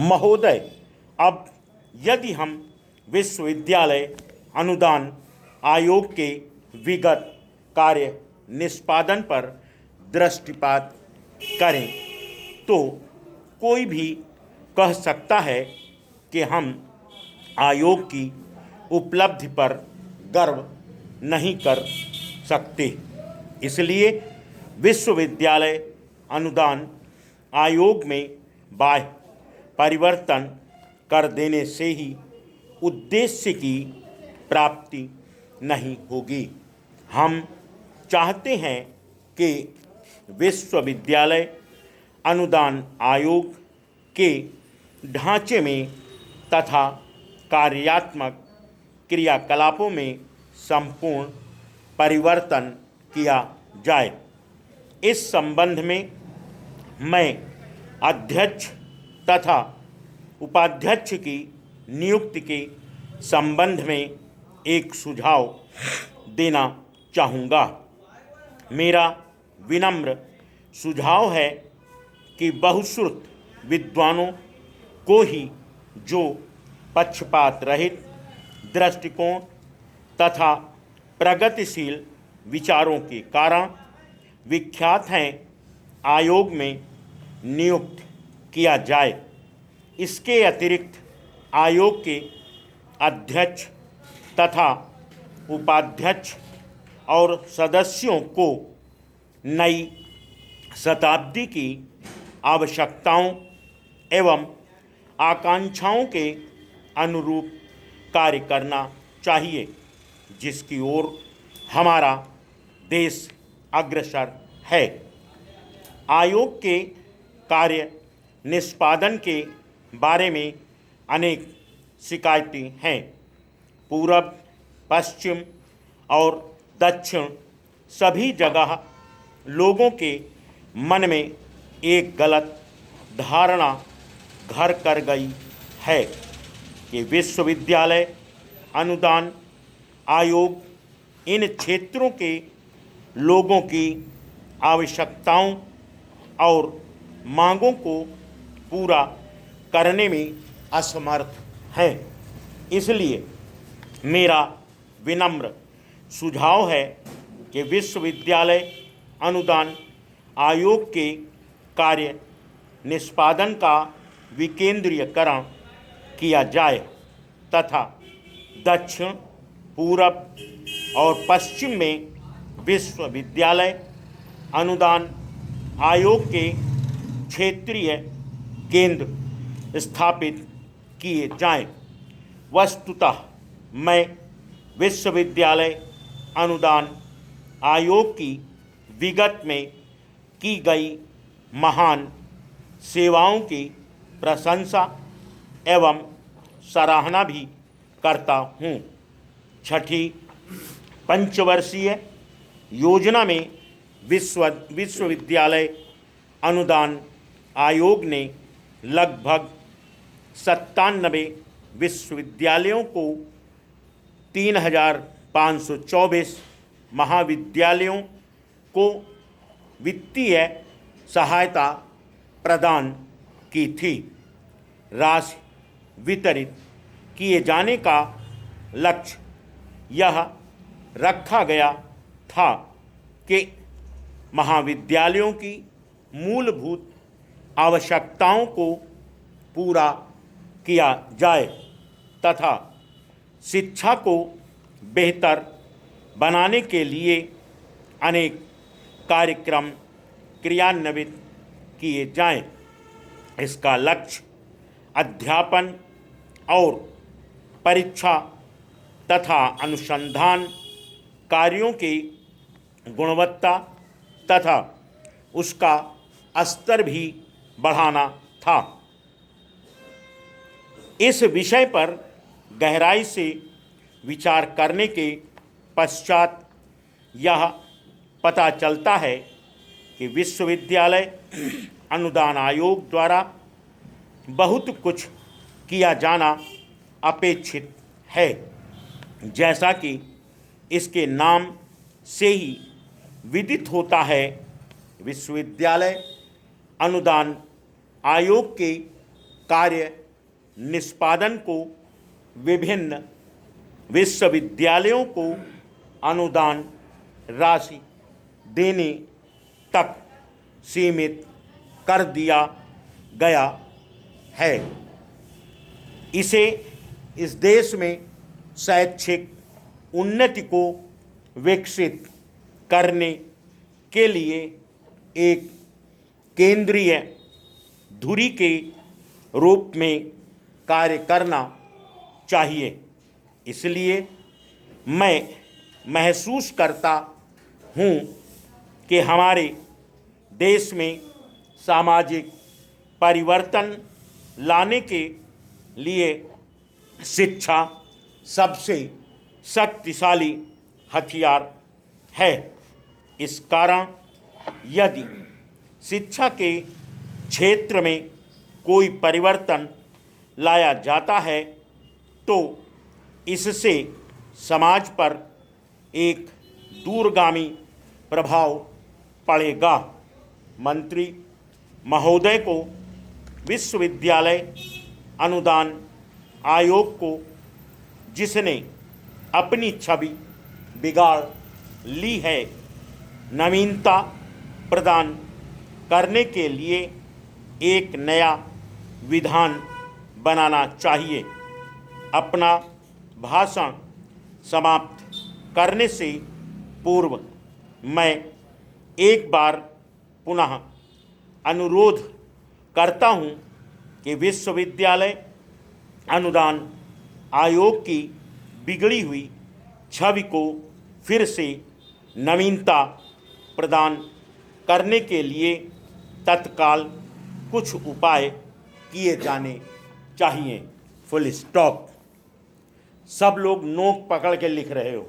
महोदय, अब यदि हम विश्वविद्यालय अनुदान आयोग के विगत कार्य निष्पादन पर दृष्टिपात करें तो कोई भी कह सकता है कि हम आयोग की उपलब्धि पर गर्व नहीं कर सकते। इसलिए विश्वविद्यालय अनुदान आयोग में बाह्य परिवर्तन कर देने से ही उद्देश्य की प्राप्ति नहीं होगी। हम चाहते हैं कि विश्वविद्यालय अनुदान आयोग के ढांचे में तथा कार्यात्मक क्रियाकलापों में संपूर्ण परिवर्तन किया जाए। इस संबंध में मैं अध्यक्ष तथा उपाध्यक्ष की नियुक्ति के संबंध में एक सुझाव देना चाहूँगा। मेरा विनम्र सुझाव है कि बहुश्रुत विद्वानों को ही, जो पक्षपात रहित दृष्टिकोण तथा प्रगतिशील विचारों के कारण विख्यात हैं, आयोग में नियुक्त किया जाए। इसके अतिरिक्त आयोग के अध्यक्ष तथा उपाध्यक्ष और सदस्यों को नई शताब्दी की आवश्यकताओं एवं आकांक्षाओं के अनुरूप कार्य करना चाहिए, जिसकी ओर हमारा देश अग्रसर है। आयोग के कार्य निष्पादन के बारे में अनेक शिकायतें हैं। पूरब, पश्चिम और दक्षिण सभी जगह लोगों के मन में एक गलत धारणा घर कर गई है कि विश्वविद्यालय अनुदान आयोग इन क्षेत्रों के लोगों की आवश्यकताओं और मांगों को पूरा करने में असमर्थ हैं। इसलिए मेरा विनम्र सुझाव है कि विश्वविद्यालय अनुदान आयोग के कार्य निष्पादन का विकेंद्रीयकरण किया जाए तथा दक्षिण, पूरब और पश्चिम में विश्वविद्यालय अनुदान आयोग के क्षेत्रीय केंद्र स्थापित किए जाएं। वस्तुतः मैं विश्वविद्यालय अनुदान आयोग की विगत में की गई महान सेवाओं की प्रशंसा एवं सराहना भी करता हूँ। छठी पंचवर्षीय योजना में विश्वविद्यालय अनुदान आयोग ने लगभग 97 विश्वविद्यालयों को 3524 महाविद्यालयों को वित्तीय सहायता प्रदान की थी। राशि वितरित किए जाने का लक्ष्य यह रखा गया था कि महाविद्यालयों की मूलभूत आवश्यकताओं को पूरा किया जाए तथा शिक्षा को बेहतर बनाने के लिए अनेक कार्यक्रम क्रियान्वित किए जाएं। इसका लक्ष्य अध्यापन और परीक्षा तथा अनुसंधान कार्यों की गुणवत्ता तथा उसका स्तर भी बढ़ाना था। इस विषय पर गहराई से विचार करने के पश्चात यह पता चलता है कि विश्वविद्यालय अनुदान आयोग द्वारा बहुत कुछ किया जाना अपेक्षित है। जैसा कि इसके नाम से ही विदित होता है, विश्वविद्यालय अनुदान आयोग के कार्य निष्पादन को विभिन्न विश्वविद्यालयों को अनुदान राशि देने तक सीमित कर दिया गया है। इसे इस देश में शैक्षिक उन्नति को विकसित करने के लिए एक केंद्रीय धुरी के रूप में कार्य करना चाहिए। इसलिए मैं महसूस करता हूँ कि हमारे देश में सामाजिक परिवर्तन लाने के लिए शिक्षा सबसे शक्तिशाली हथियार है। इस कारण यदि शिक्षा के क्षेत्र में कोई परिवर्तन लाया जाता है तो इससे समाज पर एक दूरगामी प्रभाव पड़ेगा। मंत्री महोदय को विश्वविद्यालय अनुदान आयोग को, जिसने अपनी छवि बिगाड़ ली है, नवीनता प्रदान करने के लिए एक नया विधान बनाना चाहिए। अपना भाषण समाप्त करने से पूर्व मैं एक बार पुनः अनुरोध करता हूं कि विश्वविद्यालय अनुदान आयोग की बिगड़ी हुई छवि को फिर से नवीनता प्रदान करने के लिए तत्काल कुछ उपाय किए जाने चाहिए। Full stop. सब लोग नोक पकड़ के लिख रहे हो।